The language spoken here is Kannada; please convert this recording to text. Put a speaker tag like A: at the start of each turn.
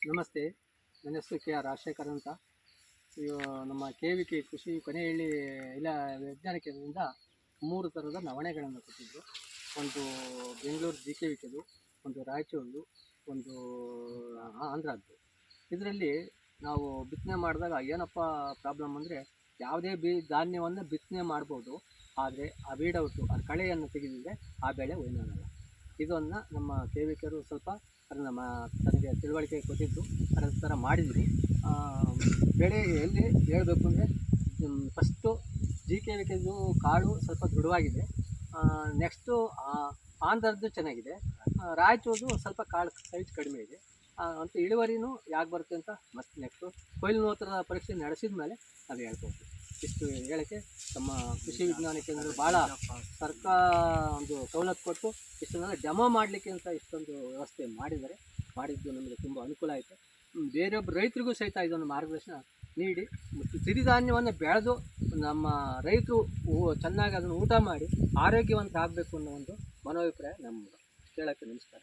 A: ನಮಸ್ತೆ. ನನ್ನ ಹೆಸರು KR ರಾಜಶೇಖರ್ ಅಂತ. ನಮ್ಮ KVK ಕೃಷಿ ಕೊನೆಹಳ್ಳಿ ವಿಜ್ಞಾನ ಕೇಂದ್ರದಿಂದ 3 ಥರದ ನವಣೆಗಳನ್ನು ಕೊಟ್ಟಿದ್ದರು. ಒಂದು ಬೆಂಗಳೂರು GKVKದು, ಒಂದು ರಾಯಚೂರದು, ಒಂದು ಆಂಧ್ರದ್ದು. ಇದರಲ್ಲಿ ನಾವು ಬಿತ್ತನೆ ಮಾಡಿದಾಗ ಏನಪ್ಪ ಪ್ರಾಬ್ಲಮ್ ಅಂದರೆ, ಯಾವುದೇ ಧಾನ್ಯವನ್ನು ಬಿತ್ತನೆ ಮಾಡ್ಬೋದು, ಆದರೆ ಆ ವೀಡೌಟು ಕಳೆಯನ್ನು ತೆಗೆದಿದ್ದರೆ ಆ ಬೆಳೆ ಒಯ್ಯೋಣಲ್ಲ. ಇದನ್ನು ನಮ್ಮ KVKರು ಸ್ವಲ್ಪ ತನಗೆ ತಿಳುವಳಿಕೆ ಕೊಟ್ಟಿದ್ದು, ಅದರ ಥರ ಮಾಡಿದ್ವಿ. ಬೆಳೆ ಎಲ್ಲಿ ಹೇಳಬೇಕು ಅಂದರೆ, ಫಸ್ಟು GKVKದು ಕಾಳು ಸ್ವಲ್ಪ ದೃಢವಾಗಿದೆ. ನೆಕ್ಸ್ಟು ಆಂಧ್ರದ್ದು ಚೆನ್ನಾಗಿದೆ. ರಾಯಚೂರದು ಸ್ವಲ್ಪ ಕಾಳು ಸೈಜ್ ಕಡಿಮೆ ಇದೆ. ಅಂತ ಇಳುವರಿನೂ ಯಾಕೆ ಬರುತ್ತೆ ಅಂತ ಮತ್ತೆ ನೆಕ್ಸ್ಟು ಕೊಯ್ಲು ಪರೀಕ್ಷೆ ನಡೆಸಿದ ಮೇಲೆ ಅದು ಹೇಳ್ಬೋದು. ಇಷ್ಟು ಹೇಳೋಕ್ಕೆ ನಮ್ಮ ಕೃಷಿ ವಿಜ್ಞಾನ ಕೇಂದ್ರ ಭಾಳ ಒಂದು ಸವಲತ್ತು ಕೊಟ್ಟು ಇಷ್ಟನ್ನೆಲ್ಲ ಡೆಮೋ ಮಾಡಲಿಕ್ಕೆ ಅಂತ ಇಷ್ಟೊಂದು ವ್ಯವಸ್ಥೆ ಮಾಡಿದ್ದು ನಮಗೆ ತುಂಬ ಅನುಕೂಲ ಆಯಿತು. ಬೇರೊಬ್ಬರು ರೈತರಿಗೂ ಸಹಿತ ಇದನ್ನು ಮಾರ್ಗದರ್ಶನ ನೀಡಿ ಮತ್ತು ಸಿರಿಧಾನ್ಯವನ್ನು ಬೆಳೆದು ನಮ್ಮ ರೈತರು ಚೆನ್ನಾಗಿ ಅದನ್ನು ಊಟ ಮಾಡಿ ಆರೋಗ್ಯವಂತ ಆಗಬೇಕು ಅನ್ನೋ ಒಂದು ಮನೋಭಿಪ್ರಾಯ ನಮ್ಮದು. ಹೇಳೋಕ್ಕೆ ನಮಸ್ಕಾರ.